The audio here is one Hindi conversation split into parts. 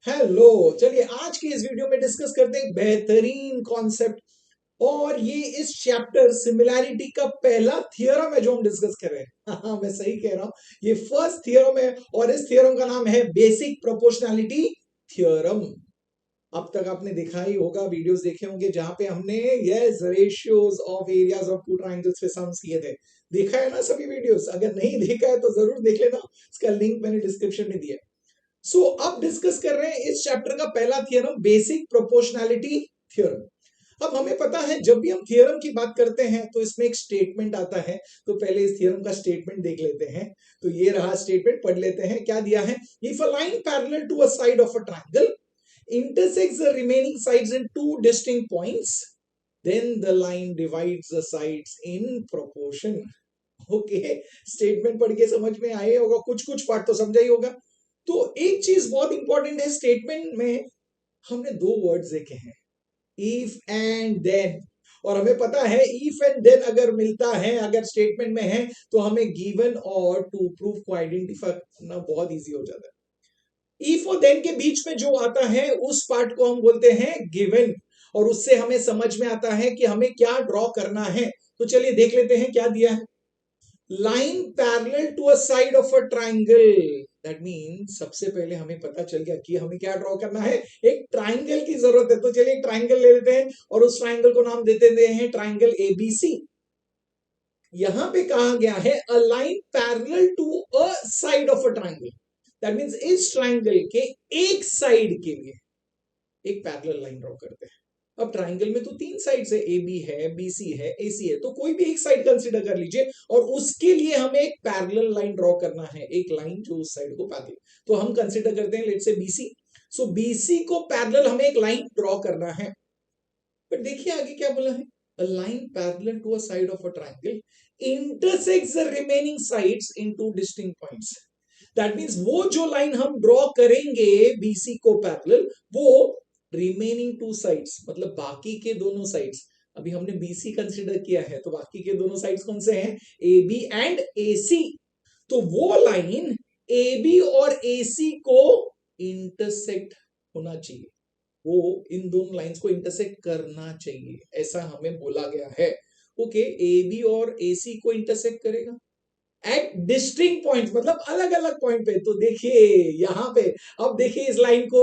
हेलो। चलिए आज की इस वीडियो में डिस्कस करते हैं एक बेहतरीन कॉन्सेप्ट। और ये इस चैप्टर सिमिलैरिटी का पहला थियरम है जो हम डिस्कस कर रहे हैं। हाँ, मैं सही कह रहा हूं, ये फर्स्ट थियरम है और इस थियरम का नाम है बेसिक प्रोपोर्शनैलिटी थियरम। अब तक आपने देखा ही होगा, वीडियोस देखे होंगे जहां पे हमने yes ratios of areas of two triangles पे सम्स किए थे। देखा है ना सभी वीडियोस? अगर नहीं देखा है तो जरूर देख लेना, इसका लिंक मैंने डिस्क्रिप्शन में दिया है। सो अब डिस्कस कर रहे हैं इस चैप्टर का पहला थियरम, बेसिक प्रोपोर्शनैलिटी थ्योरम। अब हमें पता है जब भी हम थियरम की बात करते हैं तो इसमें एक स्टेटमेंट आता है। तो पहले इस थियरम का स्टेटमेंट देख लेते हैं। तो ये रहा स्टेटमेंट, पढ़ लेते हैं क्या दिया है। If a line parallel to a side of a triangle intersects the remaining sides in two distinct points, then the line divides the sides in proportion. Okay, statement पढ़ के समझ में आए होगा, कुछ कुछ पार्ट तो समझा ही होगा। तो एक चीज बहुत इंपॉर्टेंट है स्टेटमेंट में, हमने दो वर्ड्स देखे हैं, इफ एंड देन। और हमें पता है इफ एंड देन अगर मिलता है, अगर स्टेटमेंट में है, तो हमें गिवन और टू प्रूफ को आइडेंटिफाई करना बहुत इजी हो जाता है। इफ और देन के बीच में जो आता है उस पार्ट को हम बोलते हैं गिवन, और उससे हमें समझ में आता है कि हमें क्या ड्रॉ करना है। तो चलिए देख लेते हैं क्या दिया है। Line parallel to a side of a triangle, that means सबसे पहले हमें पता चल गया कि हमें क्या ड्रॉ करना है, एक ट्राइंगल की जरूरत है। तो चलिए एक ट्राइंगल ले लेते हैं और उस ट्राइंगल को नाम देते हैं ट्राइंगल एबीसी। यहां पे कहा गया है a line parallel to a side of a triangle, that means इस ट्राइंगल के एक साइड के लिए एक पैरेलल लाइन ड्रॉ करते हैं। अब ट्राइंगल में तो तीन साइड्स है, ए बी है, बी सी है, ए सी है, तो कोई भी एक साइड कंसीडर कर लीजिए और उसके लिए हमें एक पैरेलल लाइन ड्रॉ करना है, एक लाइन जो उस साइड को पैरेलल। तो हम कंसीडर करते हैं let's say BC. So BC को पैरेलल हमें एक लाइन ड्रॉ करना है। पर देखिए आगे क्या बोला है, a line parallel to a side of a triangle intersects the remaining sides in two distinct points. That means वो जो लाइन हम ड्रॉ करेंगे बीसी को पैरेलल, वो रिमेनिंग टू साइड्स मतलब बाकी के दोनों साइड्स, अभी हमने बीसी कंसिडर किया है तो बाकी के दोनों साइड्स कौन से हैं, ए बी एंड ए सी। तो वो लाइन ए बी और ए सी को इंटरसेक्ट होना चाहिए, वो इन दोनों लाइंस को इंटरसेक्ट करना चाहिए, ऐसा हमें बोला गया है। ओके, ए बी और ए सी को इंटरसेक्ट करेगा एट डिस्टिंक्ट पॉइंट्स, मतलब अलग अलग पॉइंट पे। तो देखिए यहां पे, अब देखिए इस लाइन को,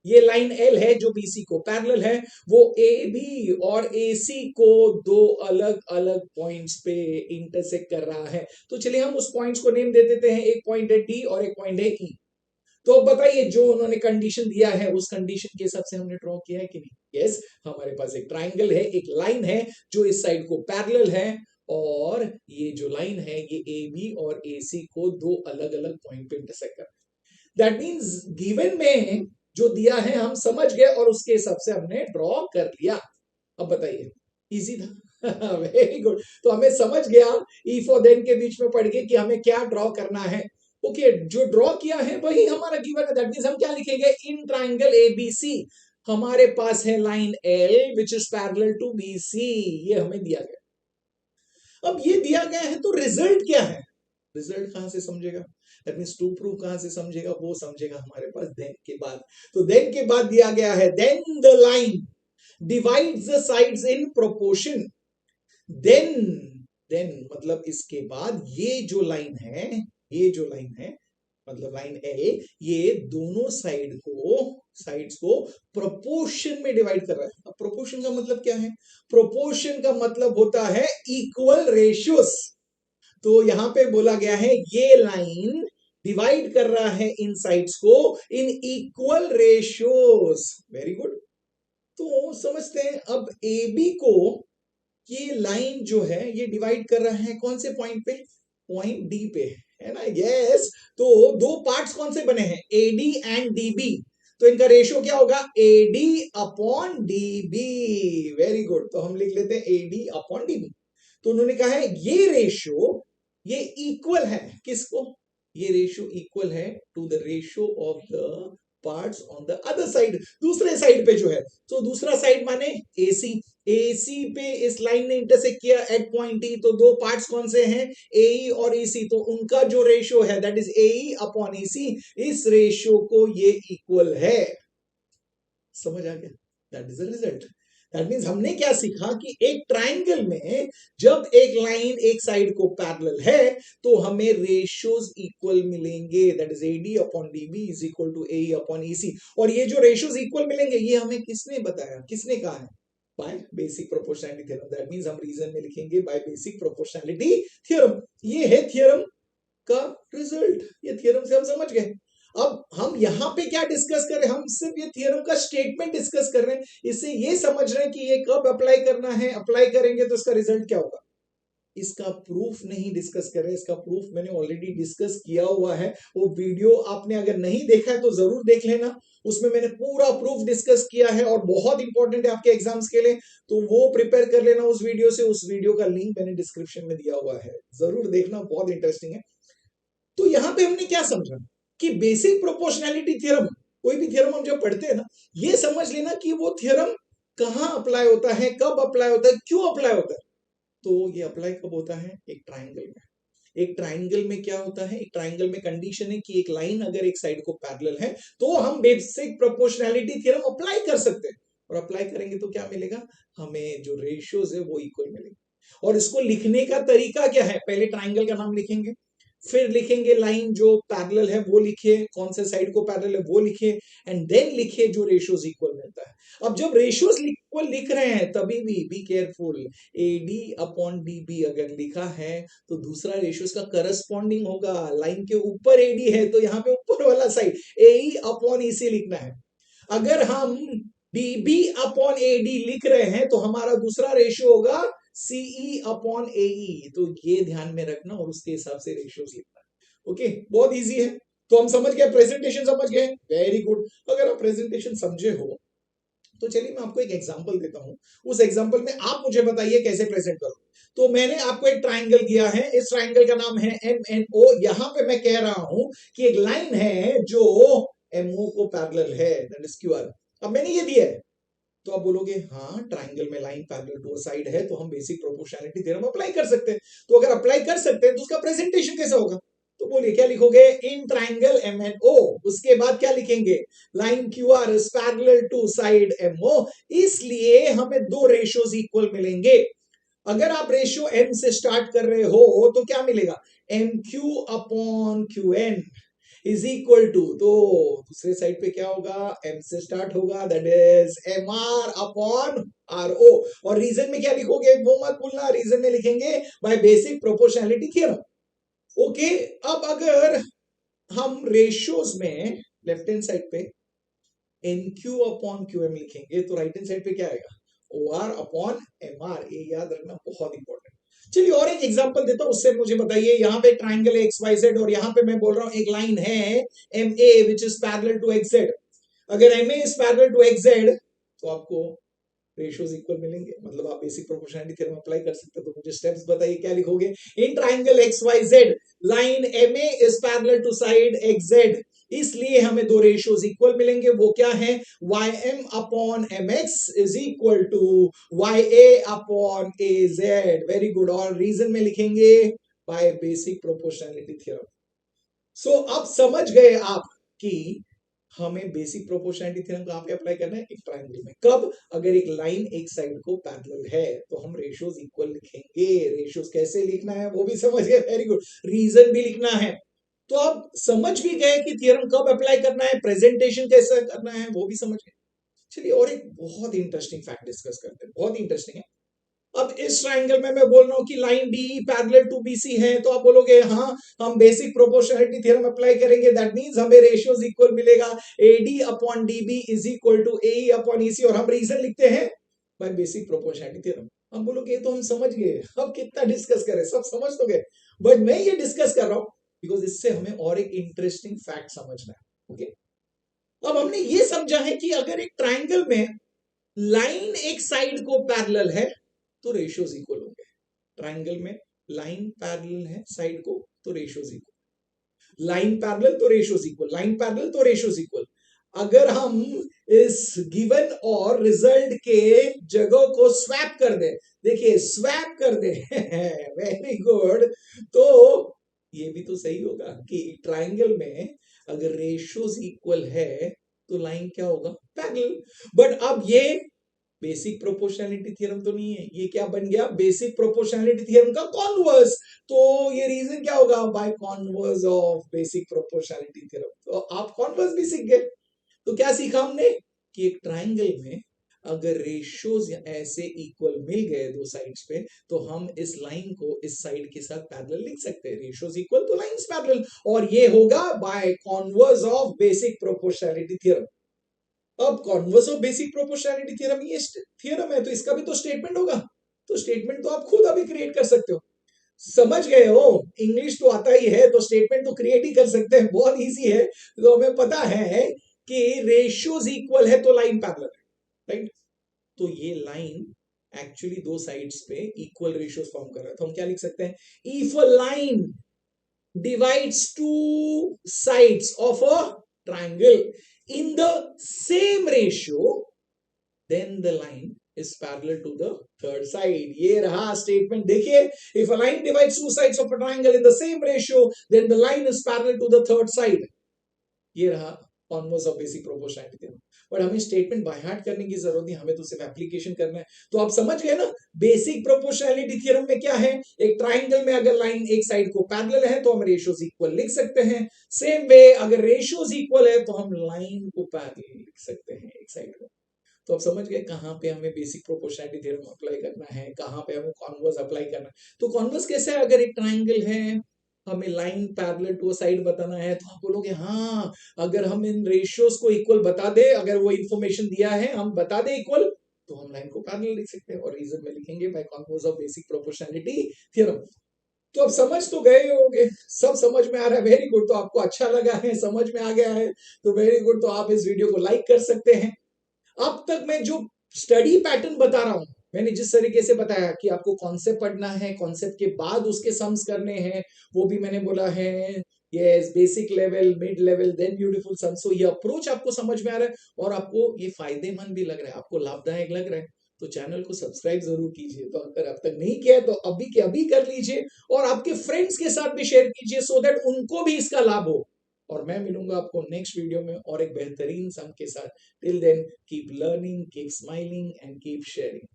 ये लाइन एल है जो बीसी को पैरेलल है, वो ए बी और ए सी को दो अलग अलग पॉइंट्स पे इंटरसेक्ट कर रहा है। तो चलिए हम उस पॉइंट्स को नेम दे देते हैं, एक पॉइंट है डी और एक पॉइंट है ई। तो बताइए जो उन्होंने कंडीशन दिया है उस कंडीशन के हिसाब से हमने ड्रॉ किया है कि नहीं। यस, हमारे पास एक ट्राइंगल है, एक लाइन है जो इस साइड को पैरेलल है, और ये जो लाइन है ये ए बी और ए सी को दो अलग अलग पॉइंट पे इंटरसेक्ट कर। दैट मीन्स गिवन में जो दिया है हम समझ गए और उसके हिसाब से हमने ड्रॉ कर लिया। अब बताइए, इजी था। Very good. तो हमें समझ गया इफ और देन के बीच में पड़ गए कि हमें क्या ड्रॉ करना है। ओके, जो ड्रॉ किया है वही हमारा गिवन है। दैट मींस हम क्या लिखेंगे, इन ट्राइंगल एबीसी हमारे पास है line L which is parallel to BC, ये हमें दिया गया। अब ये दिया गया है तो रिजल्ट क्या है, रिजल्ट कहां से समझेगा, दैट मींस टू प्रूव कहां से समझेगा, वो समझेगा हमारे पास देन के बाद। तो देन के बाद दिया गया है then the line divides the sides in proportion. Then, then मतलब इसके बाद ये जो लाइन है, ये जो लाइन है मतलब लाइन एल, ये दोनों साइड्स को प्रोपोर्शन में डिवाइड कर रहा है। अब प्रोपोर्शन का मतलब क्या है, प्रोपोर्शन का मतलब होता है इक्वल रेशियोस। तो यहां पे बोला गया है ये लाइन डिवाइड कर रहा है इन साइड्स को in equal ratios. Very good. तो समझते हैं अब ए बी को, ये लाइन जो है ये डिवाइड कर रहा है कौन से पॉइंट पे, पॉइंट डी पे, है ना। यस, तो दो पार्ट्स कौन से बने हैं, एडी एंड डीबी। तो इनका रेशियो क्या होगा, AD upon DB. Very good, तो हम लिख लेते हैं एडी अपॉन डीबी। तो उन्होंने कहा है ये रेशियो, ये इक्वल है किसको, ये रेशियो इक्वल है to the ratio of the parts on the other side, दूसरे साइड पे जो है। तो दूसरा साइड माने एसी, एसी पे इस लाइन ने इंटरसेक्ट किया एट पॉइंट ई, तो दो पार्ट्स कौन से हैं, एई और ईसी, तो उनका जो रेशियो है that is AE upon EC, इस रेशियो को ये इक्वल है। समझ आ गया? That is the result. That means हमने क्या सीखा कि एक ट्राइंगल में जब एक लाइन एक साइड को पैरेलल है तो हमें रेशियोज इक्वल मिलेंगे। That is AD upon DB is equal to A upon EC. और ये जो रेशियोज इक्वल मिलेंगे ये हमें किसने बताया, किसने कहा है? By basic proportionality theorem. That means हम रीजन में लिखेंगे बाय बेसिक प्रोपोर्शनैलिटी थ्योरम। ये है थ्योरम का रिजल्ट। ये थ्योरम से हम समझ गए। अब हम यहां पे क्या डिस्कस कर रहे हैं, हम सिर्फ ये थ्योरम का स्टेटमेंट डिस्कस कर रहे हैं। इससे ये समझ रहे हैं कि ये कब अप्लाई करना है, अप्लाई करेंगे तो इसका रिजल्ट क्या होगा। इसका प्रूफ नहीं डिस्कस कर रहे। इसका प्रूफ मैंने ऑलरेडी डिस्कस किया हुआ है। वो वीडियो आपने अगर नहीं देखा है तो जरूर देख लेना। उसमें मैंने पूरा प्रूफ डिस्कस किया है और बहुत इंपॉर्टेंट है आपके एग्जाम्स के लिए। तो वो प्रिपेयर कर लेना उस वीडियो से। उस वीडियो का लिंक मैंने डिस्क्रिप्शन में दिया हुआ है, जरूर देखना, बहुत इंटरेस्टिंग है। तो यहां पे हमने क्या समझा कि बेसिक प्रोपोर्शनैलिटी थ्योरम, कोई भी थ्योरम हम जब पढ़ते हैं ना, ये समझ लेना कि वो थ्योरम कहां अप्लाई होता है, कब अप्लाई होता है, क्यों अप्लाई होता है। तो ये अप्लाई कब होता है? एक ट्राइंगल में। एक ट्राइंगल में क्या होता है, एक ट्राइंगल में कंडीशन है कि एक लाइन अगर एक साइड को पैरेलल है तो हम बेसिक प्रोपोर्शनैलिटी थ्योरम अप्लाई कर सकते हैं। और अप्लाई करेंगे तो क्या मिलेगा, हमें जो रेशियोज है वो इक्वल मिलेंगे। और इसको लिखने का तरीका क्या है, पहले ट्राइंगल का नाम लिखेंगे, फिर लिखेंगे लाइन जो पैरेलल है वो लिखे, कौन से साइड को पैरेलल है वो लिखे, एंड देन लिखे जो रेशियोज इक्वल मिलता है। अब जब रेशियोज इक्वल लिख रहे हैं तभी भी be careful, AD upon DB अगर लिखा है तो दूसरा रेशियोज का करस्पॉन्डिंग होगा। लाइन के ऊपर एडी है तो यहाँ पे ऊपर वाला साइड एई अपॉन ईसी लिखना है। अगर हम डीबी अपॉन एडी लिख रहे हैं तो हमारा दूसरा रेशियो होगा सीई अपॉन एई। तो ये ध्यान में रखना और उसके हिसाब से रेशियोज लिखना है। ओके, बहुत इजी है। तो हम समझ गए, प्रेजेंटेशन समझ गए, वेरी गुड। अगर आप प्रेजेंटेशन समझे हो तो चलिए मैं आपको एक एग्जांपल देता हूं। उस एग्जांपल में आप मुझे बताइए कैसे प्रेजेंट करो। तो मैंने आपको एक ट्राइंगल दिया है, इस ट्राइंगल का नाम है MNO। यहां पे मैं कह रहा हूं कि एक लाइन है जो MO को पैरेलल है, दैट इज QR। अब मैंने ये दिया है तो आप बोलोगे हाँ ट्राइंगल में line parallel to a side है तो हम बेसिक प्रोपोर्शनैलिटी थ्योरम अप्लाई कर सकते हैं। तो अगर अप्लाई कर सकते हैं तो उसका प्रेजेंटेशन कैसा होगा? तो बोलिए क्या लिखोगे, इन ट्राइंगल MNO। उसके बाद क्या लिखेंगे, line QR is parallel to side MO, इसलिए हमें दो रेशियोज इक्वल मिलेंगे। अगर आप रेशियो M से स्टार्ट कर रहे हो तो क्या मिलेगा, MQ upon QN is equal to, तो दूसरे साइड पे क्या होगा, M से स्टार्ट होगा, that is MR upon RO। और रीजन में क्या लिखोगे वो मत भूलना, रीजन में लिखेंगे by basic proportionality theorem. Okay, अब अगर हम रेशियोज में लेफ्ट हैंड साइड पे NQ अपॉन QM लिखेंगे तो राइट हैंड साइड पे क्या आएगा, OR अपॉन MR। ये याद रखना, बहुत इंपॉर्टेंट। चलिए और एक एग्जांपल देता हूं, उससे मुझे बताइए। यहाँ पे ट्राइंगल है XYZ और यहाँ पे मैं बोल रहा हूँ एक लाइन है MA which is parallel to XZ। अगर MA is parallel to XZ तो आपको रेशियोज इक्वल मिलेंगे, मतलब आप बेसिक प्रोपोर्शनैलिटी थ्योरम अप्लाई कर सकते हो। तो मुझे स्टेप्स बताइए क्या लिखोगे, in triangle XYZ line MA is parallel to side XZ, इसलिए हमें दो रेशियोज इक्वल मिलेंगे। वो क्या है, ym upon mx is equal to ya upon az। Very good. और रीजन में लिखेंगे by basic proportionality theorem. So अब समझ गए आप कि हमें बेसिक प्रोपोर्शनैलिटी थ्योरम कहां पे अप्लाई करना है, एक ट्रायंगल में। कब, अगर एक लाइन एक साइड को पैरेलल है तो हम रेशियोज इक्वल लिखेंगे। रेशियोज कैसे लिखना है वो भी समझ गए, वेरी गुड। रीजन भी लिखना है। तो आप समझ भी गए कि थ्योरम कब अप्लाई करना है, प्रेजेंटेशन कैसे करना है वो भी समझ गए। चलिए और एक बहुत इंटरेस्टिंग फैक्ट डिस्कस करते हैं, बहुत इंटरेस्टिंग है। अब इस ट्राइंगल में मैं बोल रहा हूं कि line D parallel to BC है, तो आप बोलोगे हाँ हम बेसिक प्रोपोर्शनैलिटी थ्योरम अप्लाई करेंगे, दैट मींस हमें रेशियोज इक्वल मिलेगा, AD upon DB is equal to A upon EC. और हम रीजन लिखते हैं बाय बेसिक प्रोपोर्शनैलिटी थ्योरम। हम बोलोगे ये तो हम समझ गए, अब कितना डिस्कस करें, सब समझ तो गए, बट मैं ये डिस्कस कर रहा हूं बिकॉज इससे हमें और एक इंटरेस्टिंग फैक्ट समझना है। ओके, अब हमने ये समझा है कि अगर एक ट्राइंगल में लाइन एक साइड को पैरेलल है तो रेशियोज इक्वल होंगे। ट्राइंगल में लाइन पैरेलल है साइड को तो रेशियोज इक्वल, लाइन पैरेलल तो रेशियोज इक्वल, लाइन पैरेलल तो रेशियोज इक्वल। अगर हम इस गिवन और रिजल्ट के जगह को स्वैप कर दे, देखिए स्वैप कर दे वेरी गुड, तो ये भी तो सही होगा कि ट्राइंगल में अगर रेशियोज इक्वल है तो लाइन क्या होगा, पैरेलल। बट अब ये बेसिक प्रोपोर्शनैलिटी थ्योरम तो नहीं है, ये क्या बन गया, बेसिक प्रोपोर्शनैलिटी थ्योरम का कॉन्वर्स। तो ये रीजन क्या होगा, by converse of basic proportionality theorem. तो आप कॉन्वर्स भी सीख गए। तो क्या सीखा हमने कि एक ट्राइंगल में अगर रेशियोज ऐसे इक्वल मिल गए दो साइड्स पे, तो हम इस लाइन को इस साइड के साथ पैरेलल लिख सकते हैं, रेशियोज इक्वल तो लाइंस पैरेलल, और ये होगा by converse of basic proportionality theorem. अब converse of basic proportionality theorem ये थ्योरम है, तो इसका भी तो स्टेटमेंट होगा। तो स्टेटमेंट तो आप खुद अभी क्रिएट कर सकते हो। समझ गए हो, इंग्लिश तो आता ही है तो स्टेटमेंट तो क्रिएट ही कर सकते हैं, बहुत इजी है। तो हमें पता है कि रेशियोज इक्वल है तो लाइन पैरेलल है, राइट। तो ये लाइन एक्चुअली दो साइड्स पे इक्वल रेशियोज फॉर्म कर रहा है, तो हम क्या लिख सकते हैं, if a line divides two sides of a triangle in the same ratio, then the line is parallel to the third side. ये रहा स्टेटमेंट, देखिए, if a line divides two sides of a triangle in the same ratio, then the line is parallel to the third side. ये रहा converse of basic proportionality theorem. But हमें स्टेटमेंट बाय हार्ट करने की जरूरत नहीं, हमें तो सिर्फ एप्लीकेशन करना है। तो आप समझ गए ना, बेसिक प्रोपोर्शनैलिटी थ्योरम में क्या है, एक ट्राइंगल में अगर लाइन एक साइड को पैरेलल है तो हम रेशियोज इक्वल लिख सकते हैं। सेम वे अगर रेशियोज इक्वल है तो हम लाइन को पैरेलल लिख सकते हैं एक साइड को। तो आप समझ गए कहां पे हमें बेसिक प्रोपोर्शनैलिटी थ्योरम अप्लाई करना है, कहां पे हमें कॉन्वर्स अप्लाई करना है। तो कॉन्वर्स कैसे है, अगर एक ट्राइंगल है, हमें लाइन पैरेलल टू साइड बताना है, तो आप बोलोगे हाँ, अगर हम इन रेशियोज को इक्वल बता दे, अगर वो इंफॉर्मेशन दिया है हम बता दे इक्वल, तो हम लाइन को पैरेलल लिख सकते हैं, और रीजन में लिखेंगे by converse of basic proportionality theorem. तो अब समझ तो गए होंगे, सब समझ में आ रहा है, वेरी गुड। तो आपको अच्छा लगा है, समझ में आ गया है, तो वेरी गुड। तो आप इस वीडियो को लाइक कर सकते हैं। अब तक मैं जो स्टडी पैटर्न बता रहा हूं, मैंने जिस तरीके से बताया कि आपको कॉन्सेप्ट पढ़ना है, कॉन्सेप्ट के बाद उसके सम्स करने हैं, वो भी मैंने बोला है, yes, basic level, mid level, then beautiful sums. So ये अप्रोच आपको समझ में आ रहा है और आपको ये फायदेमंद भी लग रहा है, आपको लाभदायक लग रहा है, तो चैनल को सब्सक्राइब जरूर कीजिए। तो अगर अब तक नहीं किया तो अभी के अभी कर लीजिए, और आपके फ्रेंड्स के साथ भी शेयर कीजिए, सो दैट उनको भी इसका लाभ हो। और मैं मिलूंगा आपको नेक्स्ट वीडियो में और एक बेहतरीन सम के साथ। Till then, keep learning, keep smiling and keep sharing.